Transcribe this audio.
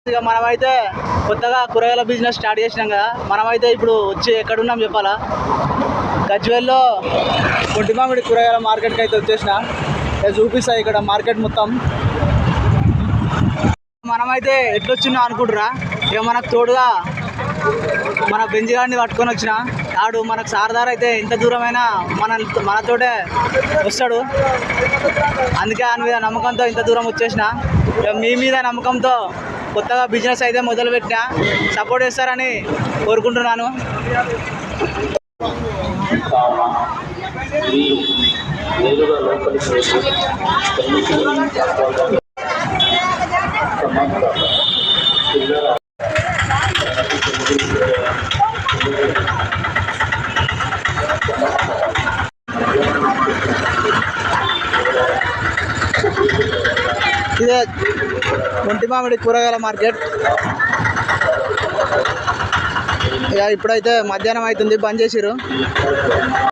ఇక మనమైతే కొత్తగా కూరగాయల బిజినెస్ స్టార్ట్ చేసినాం కదా. మనమైతే ఇప్పుడు వచ్చి ఎక్కడున్నాం చెప్పాలా, గజ్వేల్లో కొట్టిమామిడి కూరగాయల మార్కెట్కి అయితే వచ్చేసిన. చూపిస్తా ఇక్కడ మార్కెట్ మొత్తం. మనమైతే ఎట్లొచ్చినా అనుకుంటురా, ఇక మనకు తోడుగా మన బెంజిగాడిని పట్టుకొని వచ్చిన. ఆడు మనకు సారదార్ అయితే ఎంత దూరమైనా మనతోటే వస్తాడు. అందుకే ఆయన మీద నమ్మకంతో ఇంత దూరం వచ్చేసిన. ఇక మీ మీద నమ్మకంతో కొత్తగా బిజినెస్ అయితే మొదలుపెట్టినా. సపోర్ట్ చేస్తారని కోరుకుంటున్నాను. ఇదే ఒంటిమామిడి కూరగాయల మార్కెట్. ఇక ఇప్పుడైతే మధ్యాహ్నం అవుతుంది, బంద్ చేసిర్రు.